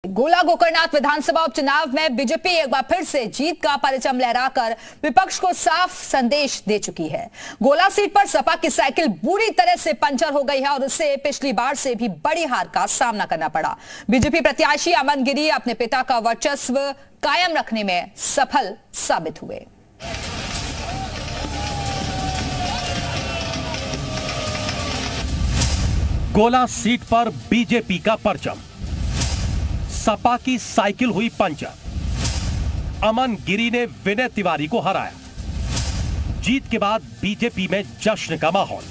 गोला गोकर्णनाथ विधानसभा उपचुनाव में बीजेपी एक बार फिर से जीत का परचम लहराकर विपक्ष को साफ संदेश दे चुकी है। गोला सीट पर सपा की साइकिल बुरी तरह से पंचर हो गई है और उसे पिछली बार से भी बड़ी हार का सामना करना पड़ा। बीजेपी प्रत्याशी अमन गिरी अपने पिता का वर्चस्व कायम रखने में सफल साबित हुए। गोला सीट पर बीजेपी का परचम, सपा की साइकिल हुई पंचर। अमन गिरी ने विनय तिवारी को हराया। जीत के बाद बीजेपी में जश्न का माहौल।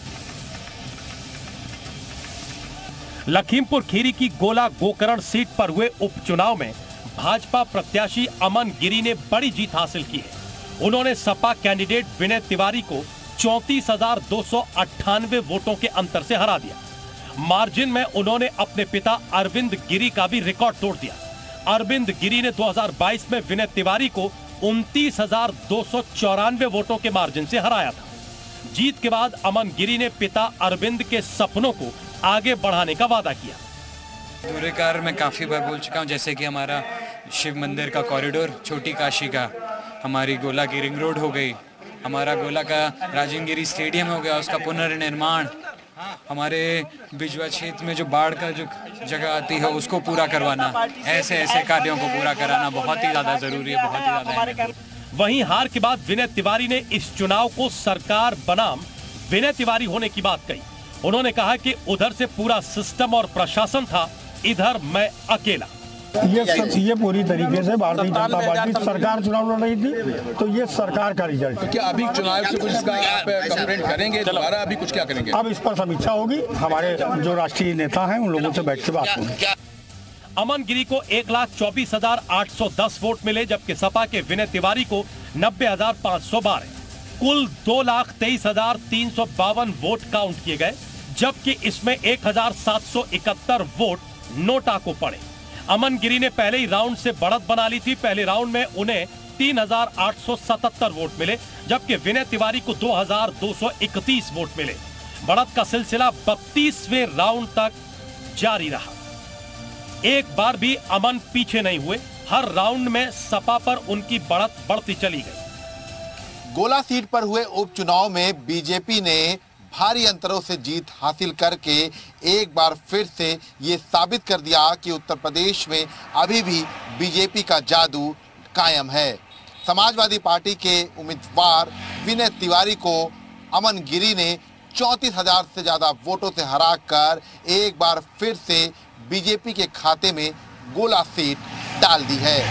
लखीमपुर खीरी की गोला गोकर्ण सीट पर हुए उपचुनाव में भाजपा प्रत्याशी अमन गिरी ने बड़ी जीत हासिल की है। उन्होंने सपा कैंडिडेट विनय तिवारी को 34,298 वोटों के अंतर से हरा दिया। मार्जिन में उन्होंने अपने पिता अरविंद गिरी का भी रिकॉर्ड तोड़ दिया। अरविंद गिरी ने 2022 में विनय तिवारी को 29,294 वोटों के मार्जिन से हराया था। जीत के बाद अमन गिरी ने पिता अरविंद के सपनों को आगे बढ़ाने का वादा किया। पूरे कार्य में काफी बार बोल चुका हूं, जैसे कि हमारा शिव मंदिर का कॉरिडोर, छोटी काशी का, हमारी गोला की रिंग रोड हो गई, हमारा गोला का राजेंद्र गिरी स्टेडियम हो गया, उसका पुनर्निर्माण, हमारे बिजवा क्षेत्र में जो बाढ़ का जो जगह आती है उसको पूरा करवाना, ऐसे कार्यों को पूरा कराना बहुत ही ज्यादा जरूरी है, बहुत ही ज्यादा। वहीं हार के बाद विनय तिवारी ने इस चुनाव को सरकार बनाम विनय तिवारी होने की बात कही। उन्होंने कहा कि उधर से पूरा सिस्टम और प्रशासन था, इधर मैं अकेला। ये पूरी तरीके से भारतीय जनता पार्टी सरकार चुनाव लड़ रही थी, तो ये सरकार का रिजल्ट है। क्या अभी चुनाव से कुछ इसका आप कंप्लेंट करेंगे दोबारा? अभी कुछ क्या करेंगे? अब इस पर समीक्षा होगी, हमारे जो राष्ट्रीय नेता हैं उन लोगों से बैठ के बात होगी। अमन गिरी को 1,24,810 वोट मिले, जबकि सपा के विनय तिवारी को 90,512, कुल 2,23,352 वोट काउंट किए गए, जबकि इसमें 1,771 वोट नोटा को पड़े। अमन गिरी ने पहले ही राउंड से बढ़त बना ली थी। पहले राउंड में उन्हें 3,877 वोट मिले, जबकि विनय तिवारी को 2,231 वोट मिले। बढ़त का सिलसिला 32वें राउंड तक जारी रहा। एक बार भी अमन पीछे नहीं हुए। हर राउंड में सपा पर उनकी बढ़त बढ़ती चली गई। गोला सीट पर हुए उपचुनाव में बीजेपी ने भारी अंतरों से जीत हासिल करके एक बार फिर से ये साबित कर दिया कि उत्तर प्रदेश में अभी भी बीजेपी का जादू कायम है। समाजवादी पार्टी के उम्मीदवार विनय तिवारी को अमन गिरी ने 34,000 से ज्यादा वोटों से हराकर एक बार फिर से बीजेपी के खाते में गोला सीट डाल दी है।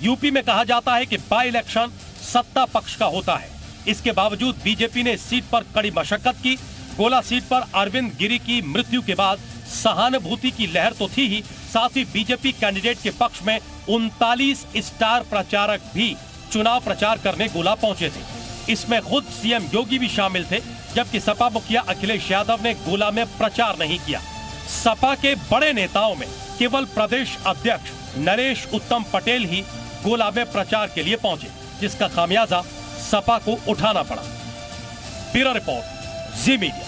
यूपी में कहा जाता है कि बाई इलेक्शन सत्ता पक्ष का होता है। इसके बावजूद बीजेपी ने इस सीट पर कड़ी मशक्कत की। गोला सीट पर अरविंद गिरी की मृत्यु के बाद सहानुभूति की लहर तो थी ही, साथ ही बीजेपी कैंडिडेट के पक्ष में 39 स्टार प्रचारक भी चुनाव प्रचार करने गोला पहुंचे थे। इसमें खुद सीएम योगी भी शामिल थे, जबकि सपा मुखिया अखिलेश यादव ने गोला में प्रचार नहीं किया। सपा के बड़े नेताओं में केवल प्रदेश अध्यक्ष नरेश उत्तम पटेल ही गोला में प्रचार के लिए पहुंचे, जिसका खामियाजा सपा को उठाना पड़ा। ब्यूरो रिपोर्ट, जी मीडिया।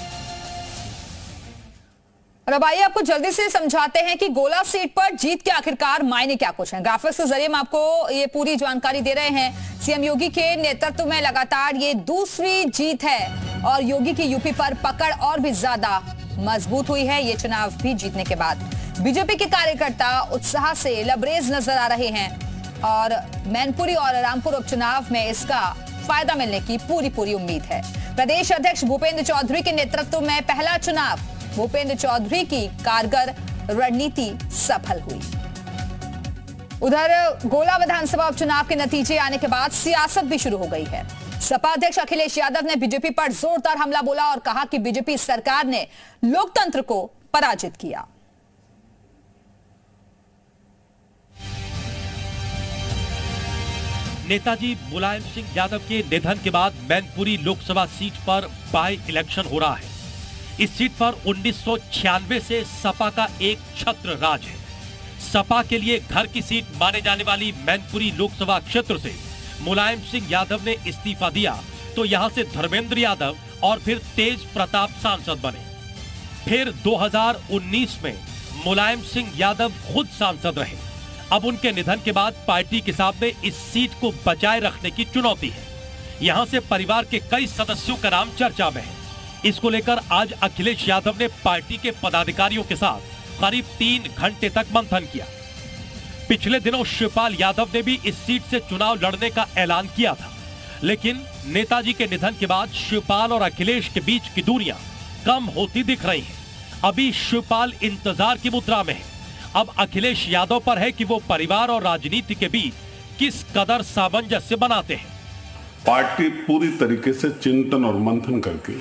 और अब आइए आपको जल्दी से समझाते हैं कि गोला सीट पर जीत के आखिरकार मायने क्या कुछ हैं। ग्राफिक्स के जरिए हम आपको ये पूरी जानकारी दे रहे हैं। सीएम योगी के नेतृत्व में लगातार ये दूसरी जीत है और योगी की यूपी पर पकड़ और भी ज्यादा मजबूत हुई है। ये चुनाव भी जीतने के बाद बीजेपी के कार्यकर्ता उत्साह से लबरेज नजर आ रहे हैं और मैनपुरी और रामपुर उपचुनाव में इसका फायदा मिलने की पूरी उम्मीद है। प्रदेश अध्यक्ष भूपेंद्र चौधरी के नेतृत्व में पहला चुनाव, भूपेंद्र चौधरी की कारगर रणनीति सफल हुई। उधर गोला विधानसभा उपचुनाव के नतीजे आने के बाद सियासत भी शुरू हो गई है। सपा अध्यक्ष अखिलेश यादव ने बीजेपी पर जोरदार हमला बोला और कहा कि बीजेपी सरकार ने लोकतंत्र को पराजित किया। नेताजी मुलायम सिंह यादव के निधन के बाद मैनपुरी लोकसभा सीट पर बाई इलेक्शन हो रहा है। इस सीट पर 1996 से सपा का एक छत्र राज है। सपा के लिए घर की सीट माने जाने वाली मैनपुरी लोकसभा क्षेत्र से मुलायम सिंह यादव ने इस्तीफा दिया तो यहां से धर्मेंद्र यादव और फिर तेज प्रताप सांसद बने। फिर 2019 में मुलायम सिंह यादव खुद सांसद रहे। अब उनके निधन के बाद पार्टी के सामने इस सीट को बचाए रखने की चुनौती है। यहाँ से परिवार के कई सदस्यों का नाम चर्चा में है। इसको लेकर आज अखिलेश यादव ने पार्टी के पदाधिकारियों के साथ करीब 3 घंटे तक मंथन किया। पिछले दिनों शिवपाल यादव ने भी इस सीट से चुनाव लड़ने का ऐलान किया था, लेकिन नेताजी के निधन के बाद शिवपाल और अखिलेश के बीच की दूरियां कम होती दिख रही हैं। अभी शिवपाल इंतजार की मुद्रा में है। अब अखिलेश यादव पर है कि वो परिवार और राजनीति के बीच किस कदर सामंजस्य बनाते हैं। पार्टी पूरी तरीके से चिंतन और मंथन करके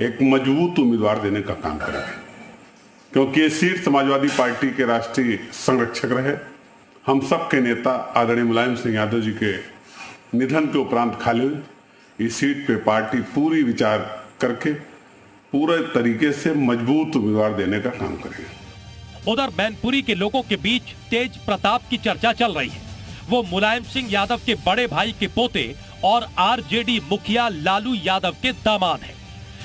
एक मजबूत उम्मीदवार देने का काम करेगी, क्योंकि ये सीट समाजवादी पार्टी के राष्ट्रीय संरक्षक रहे। हम सब के नेता आदरणीय मुलायम सिंह यादव जी के निधन के उपरांत खाली हुई इस सीट पे पार्टी पूरी विचार करके पूरे तरीके से मजबूत उम्मीदवार देने का काम करेगी। उधर मैनपुरी के लोगों के बीच तेज प्रताप की चर्चा चल रही है। वो मुलायम सिंह यादव के बड़े भाई के पोते और आरजेडी मुखिया लालू यादव के दामाद हैं।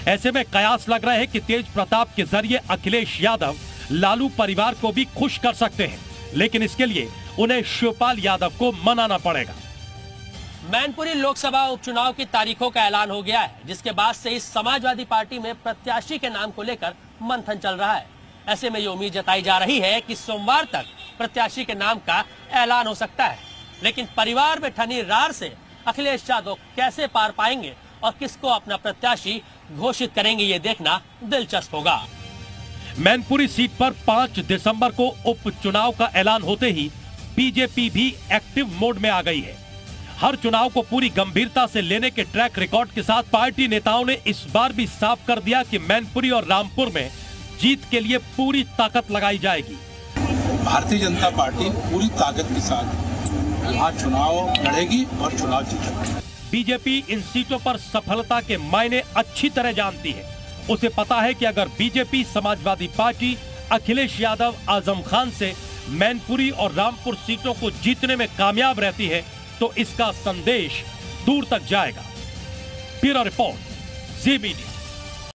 ऐसे में कयास लग रहे हैं कि तेज प्रताप के जरिए अखिलेश यादव लालू परिवार को भी खुश कर सकते हैं, लेकिन इसके लिए उन्हें शिवपाल यादव को मनाना पड़ेगा। मैनपुरी लोकसभा उपचुनाव की तारीखों का ऐलान हो गया है, जिसके बाद से इस समाजवादी पार्टी में प्रत्याशी के नाम को लेकर मंथन चल रहा है। ऐसे में ये उम्मीद जताई जा रही है कि सोमवार तक प्रत्याशी के नाम का ऐलान हो सकता है, लेकिन परिवार में ठनी रार से अखिलेश यादव कैसे पार पाएंगे और किसको अपना प्रत्याशी घोषित करेंगे, ये देखना दिलचस्प होगा। मैनपुरी सीट पर 5 दिसंबर को उपचुनाव का ऐलान होते ही बीजेपी भी एक्टिव मोड में आ गई है। हर चुनाव को पूरी गंभीरता से लेने के ट्रैक रिकॉर्ड के साथ पार्टी नेताओं ने इस बार भी साफ कर दिया कि मैनपुरी और रामपुर में जीत के लिए पूरी ताकत लगाई जाएगी। भारतीय जनता पार्टी पूरी ताकत के साथ यहाँ चुनाव लड़ेगी और चुनाव जीतेगी। बीजेपी इन सीटों पर सफलता के मायने अच्छी तरह जानती है। उसे पता है कि अगर बीजेपी समाजवादी पार्टी अखिलेश यादव आजम खान से मैनपुरी और रामपुर सीटों को जीतने में कामयाब रहती है तो इसका संदेश दूर तक जाएगा। ब्यूरो रिपोर्ट, जी मीडिया।